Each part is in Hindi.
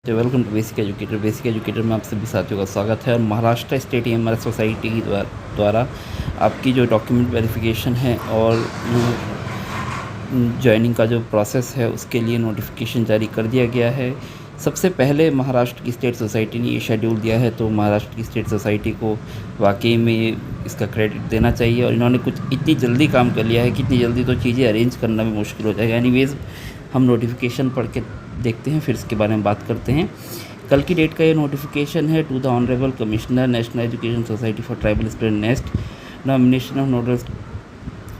तो welcome to basic educator. Basic educator में आप सभी साथियों का स्वागत है। और महाराष्ट्र स्टेट EMR सोसाइटी द्वारा आपकी जो डॉक्यूमेंट वेरिफिकेशन है और ज्वाइनिंग का जो प्रोसेस है उसके लिए नोटिफिकेशन जारी कर दिया गया है। सबसे पहले महाराष्ट्र की स्टेट सोसाइटी ने ये शेड्यूल दिया है, तो महाराष्ट्र की स्टेट सोसाइटी को वाकई में इसका क्रेडिट देना चाहिए। और इन्होंने कुछ इतनी जल्दी काम कर लिया है कि इतनी जल्दी तो चीज़ें अरेंज करना भी मुश्किल हो जाएगा। एनीवेज़ हम नोटिफिकेशन पढ़ के देखते हैं, फिर इसके बारे में बात करते हैं। कल की डेट का ये नोटिफिकेशन है to the honourable commissioner national education society for tribal student NEST, nomination of nodal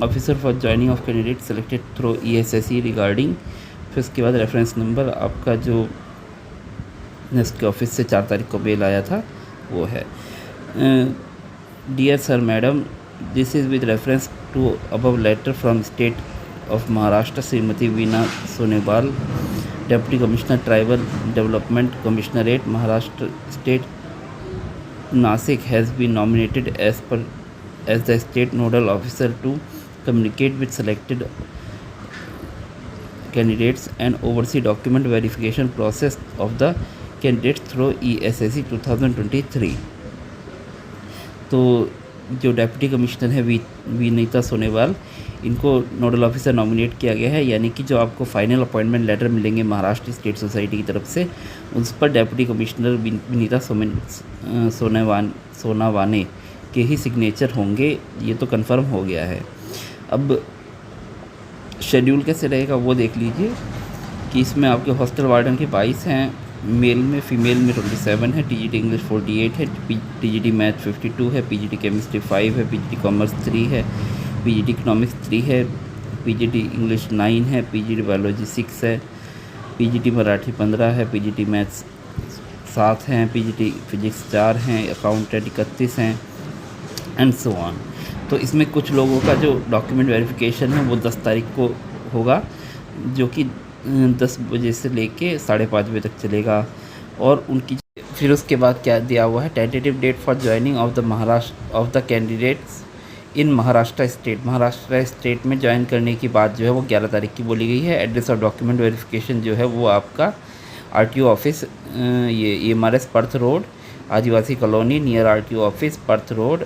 officer for joining of candidate selected through ESSE regarding. फिर उसके बाद रेफरेंस नंबर आपका जो नेस्ट के ऑफिस से 4 तारीख को मेल आया था वो है। Dear sir madam, this is with reference to above letter from state of Maharashtra, Srimati Veena Sonewal, Deputy Commissioner Tribal Development Commissionerate, Maharashtra State, Nasik, has been nominated as the state nodal officer to communicate with selected candidates and oversee document verification process of the candidates through ESSE 2023। तो जो डेप्यूटी कमिश्नर है विनीता सोनेवाल, इनको नोडल ऑफिसर नॉमिनेट किया गया है। यानी कि जो आपको फाइनल अपॉइंटमेंट लेटर मिलेंगे महाराष्ट्र स्टेट सोसाइटी की तरफ से, उस पर डेप्यूटी कमिश्नर विनीता सोनावाने के ही सिग्नेचर होंगे। ये तो कंफर्म हो गया है। अब शेड्यूल कैसे रहेगा वो देख लीजिए कि इसमें आपके हॉस्टल वार्डन के 22 हैं, मेल में, फीमेल में 27 है, TGT इंग्लिश 48 है, TGT मैथ 52 है, PGT केमिस्ट्री 5 है, PGT कॉमर्स 3 है, PGT इकोनॉमिक्स 3 है, PGT इंग्लिश 9 है, PGT बायोलॉजी 6 है, PGT मराठी 15 है, PGT मैथ्स 7 हैं, PGT फिजिक्स 4 हैं, अकाउंटेंट 31 हैं एंड सो ऑन। तो इसमें कुछ लोगों का जो डॉक्यूमेंट वेरिफिकेशन है वो 10 तारीख को होगा, जो कि 10 बजे से लेके 5:30 बजे तक चलेगा। और उनकी फिर उसके बाद क्या दिया हुआ है, tentative date for joining of the candidates in Maharashtra state में ज्वाइन करने की बात जो है वो 11 तारीख की बोली गई है। एड्रेस और डॉक्यूमेंट वेरिफिकेशन जो है वो आपका RTO ऑफिस, ये EMRS Peth road, Adivasi colony, near RTO office Peth road,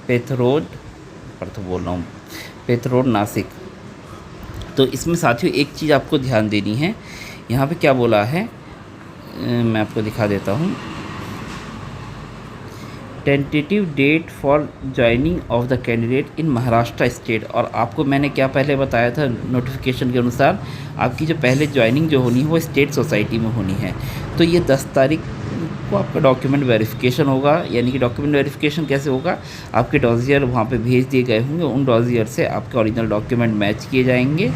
Peth road Nashik. तो इसमें साथियों एक चीज़ आपको ध्यान देनी है, यहाँ पे क्या बोला है मैं आपको दिखा देता हूँ। Tentative date for joining of the candidate in Maharashtra state. और आपको मैंने क्या पहले बताया था, नोटिफिकेशन के अनुसार आपकी जो पहले ज्वाइनिंग जो होनी है वो स्टेट सोसाइटी में होनी है। तो ये 10 तारीख को आपका डॉक्यूमेंट वेरिफिकेशन होगा। यानी कि डॉक्यूमेंट वेरिफिकेशन कैसे होगा, आपके डॉजियर वहाँ पे भेज दिए गए होंगे, उन डॉजियर से आपके ओरिजिनल डॉक्यूमेंट मैच किए जाएंगे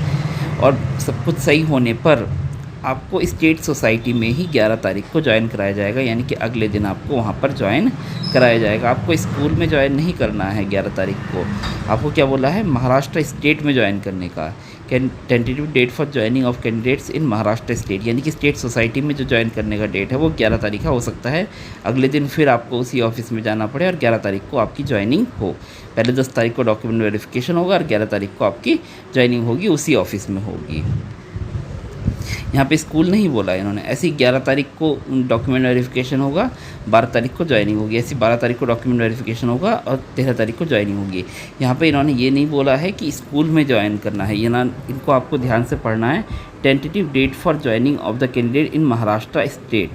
और सब कुछ सही होने पर आपको स्टेट सोसाइटी में ही 11 तारीख को ज्वाइन कराया जाएगा। यानी कि अगले दिन आपको वहाँ पर ज्वाइन कराया जाएगा। आपको स्कूल में ज्वाइन नहीं करना है 11 तारीख को, आपको क्या बोला है, महाराष्ट्र स्टेट में ज्वाइन करने का। Tentative date for joining of candidates in Maharashtra state, यानी कि स्टेट सोसाइटी में जो ज्वाइन करने का डेट है वो 11 तारीख का हो सकता है। अगले दिन फिर आपको उसी ऑफिस में जाना पड़े और 11 तारीख को आपकी ज्वाइनिंग हो। पहले 10 तारीख को डॉक्यूमेंट वेरिफिकेशन होगा और 11 तारीख को आपकी ज्वाइनिंग होगी, उसी ऑफिस में होगी। यहाँ पे स्कूल नहीं बोला इन्होंने, ऐसी 11 तारीख को डॉक्यूमेंट वेरिफिकेशन होगा, 12 तारीख को ज्वाइनिंग होगी। ऐसी 12 तारीख को डॉक्यूमेंट वेरिफिकेशन होगा और 13 तारीख को ज्वाइनिंग होगी। यहाँ पे इन्होंने ये नहीं बोला है कि स्कूल में ज्वाइन करना है, ये ना, इनको आपको ध्यान से पढ़ना है। Tentative date for joining of the candidate in Maharashtra state,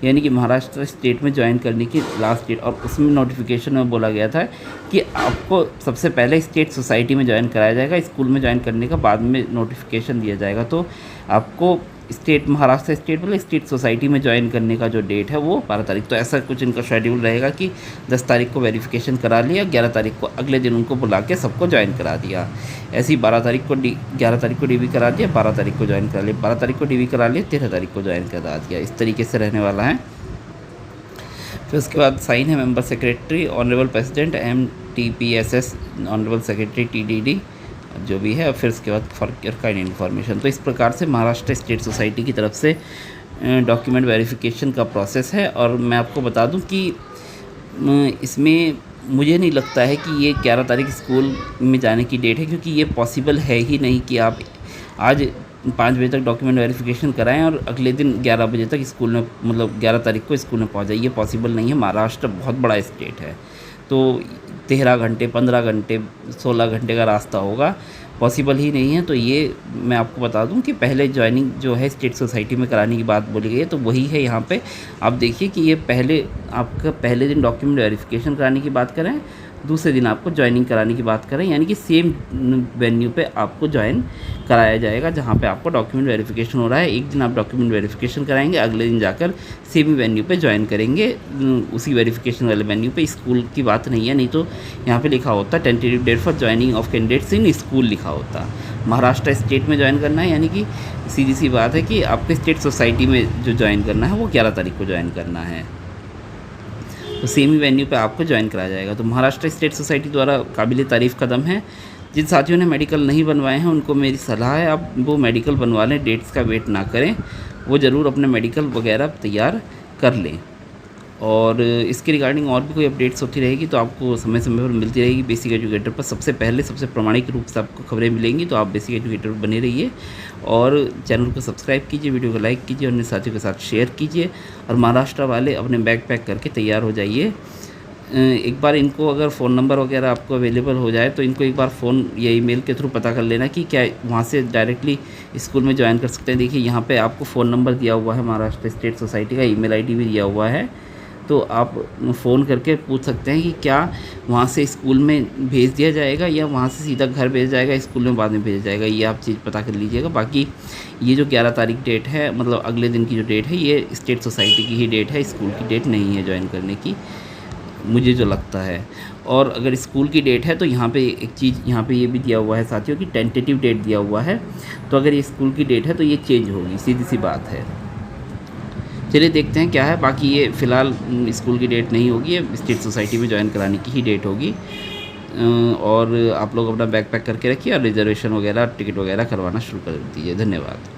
यानी कि महाराष्ट्र स्टेट में ज्वाइन करने की लास्ट डेट। और उसमें नोटिफिकेशन में बोला गया था कि आपको सबसे पहले स्टेट सोसाइटी में ज्वाइन कराया जाएगा, स्कूल में ज्वाइन करने का बाद में नोटिफिकेशन दिया जाएगा। तो आपको महाराष्ट्र स्टेट मतलब स्टेट सोसाइटी में ज्वाइन करने का जो डेट है वो 12 तारीख। तो ऐसा कुछ इनका शेड्यूल रहेगा कि 10 तारीख को वेरिफिकेशन करा लिया, 11 तारीख को अगले दिन उनको बुला के सबको ज्वाइन करा दिया। ऐसे ही 11 तारीख को DV करा दिया, 12 तारीख को ज्वाइन करा लिया, 12 तारीख को DV करा लिया, 13 तारीख को ज्वाइन करा दिया। इस तरीके से रहने वाला है। फिर उसके बाद साइन है member secretary, honourable president MTPSS, honourable secretary TDD जो भी है। और फिर उसके बाद फॉर योर काइंड इन्फॉर्मेशन। तो इस प्रकार से महाराष्ट्र स्टेट सोसाइटी की तरफ से डॉक्यूमेंट वेरिफिकेशन का प्रोसेस है। और मैं आपको बता दूं कि इसमें मुझे नहीं लगता है कि ये 11 तारीख स्कूल में जाने की डेट है, क्योंकि ये पॉसिबल है ही नहीं कि आप आज 5 बजे तक डॉक्यूमेंट वेरिफिकेशन कराएं और अगले दिन 11 बजे तक स्कूल में, मतलब 11 तारीख को स्कूल में पहुँच जाइए। पॉसिबल नहीं है, महाराष्ट्र बहुत बड़ा स्टेट है, तो 13 घंटे, 15 घंटे, 16 घंटे का रास्ता होगा, पॉसिबल ही नहीं है। तो ये मैं आपको बता दूं कि पहले ज्वाइनिंग जो है स्टेट सोसाइटी में कराने की बात बोली गई है, तो वही है यहाँ पे। आप देखिए कि ये पहले आपका पहले दिन डॉक्यूमेंट वेरिफिकेशन कराने की बात करें, दूसरे दिन आपको ज्वाइनिंग कराने की बात करें, यानी कि सेम वेन्यू पे आपको ज्वाइन कराया जाएगा जहाँ पे आपको डॉक्यूमेंट वेरिफिकेशन हो रहा है। एक दिन आप डॉक्यूमेंट वेरिफिकेशन कराएंगे, अगले दिन जाकर सेम वेन्यू पे ज्वाइन करेंगे, उसी वेरिफिकेशन वाले वेन्यू पे। स्कूल की बात नहीं है, नहीं तो यहाँ पे लिखा होता tentative date for joining of candidates in school लिखा होता। महाराष्ट्र स्टेट में ज्वाइन करना है, यानी कि सीधी सी बात है कि आपको स्टेट सोसाइटी में जो ज्वाइन करना है वो 11 तारीख को ज्वाइन करना है, तो सेम ही वेन्यू पे आपको ज्वाइन कराया जाएगा। तो महाराष्ट्र स्टेट सोसाइटी द्वारा काबिल तारीफ़ कदम है। जिन साथियों ने मेडिकल नहीं बनवाए हैं उनको मेरी सलाह है, आप वो मेडिकल बनवा लें, डेट्स का वेट ना करें, वो ज़रूर अपने मेडिकल वगैरह तैयार कर लें। और इसके रिगार्डिंग और भी कोई अपडेट्स होती रहेगी तो आपको समय समय पर मिलती रहेगी बेसिक एजुकेटर पर। सबसे पहले सबसे प्रामाणिक रूप से आपको खबरें मिलेंगी, तो आप बेसिक एजुकेटर पर बने रहिए और चैनल को सब्सक्राइब कीजिए, वीडियो को लाइक कीजिए और अपने साथियों के साथ शेयर कीजिए। और महाराष्ट्र वाले अपने बैग पैक करके तैयार हो जाइए। एक बार इनको अगर फ़ोन नंबर वगैरह आपको अवेलेबल हो जाए तो इनको एक बार फ़ोन या ईमेल के थ्रू पता कर लेना कि क्या वहाँ से डायरेक्टली स्कूल में ज्वाइन कर सकते हैं। देखिए यहाँ पे आपको फ़ोन नंबर दिया हुआ है महाराष्ट्र स्टेट सोसाइटी का, ईमेल आईडी भी दिया हुआ है, तो आप फ़ोन करके पूछ सकते हैं कि क्या वहाँ से स्कूल में भेज दिया जाएगा या वहाँ से सीधा घर भेजा जाएगा, स्कूल में बाद में भेजा जाएगा, ये आप चीज़ पता कर लीजिएगा। बाकी ये जो 11 तारीख डेट है, मतलब अगले दिन की जो डेट है, ये स्टेट सोसाइटी की ही डेट है, स्कूल की डेट नहीं है ज्वाइन करने की, मुझे जो लगता है। और अगर स्कूल की डेट है तो यहाँ पे एक चीज़ यहाँ पे ये भी दिया हुआ है साथियों कि टेंटेटिव डेट दिया हुआ है, तो अगर ये स्कूल की डेट है तो ये चेंज होगी, सीधी सी बात है। चलिए देखते हैं क्या है। बाकी ये फ़िलहाल स्कूल की डेट नहीं होगी, ये स्टेट सोसाइटी में ज्वाइन कराने की ही डेट होगी। और आप लोग अपना बैग पैक करके रखिए और रिजर्वेशन वगैरह, टिकट वगैरह करवाना शुरू कर दीजिए। धन्यवाद।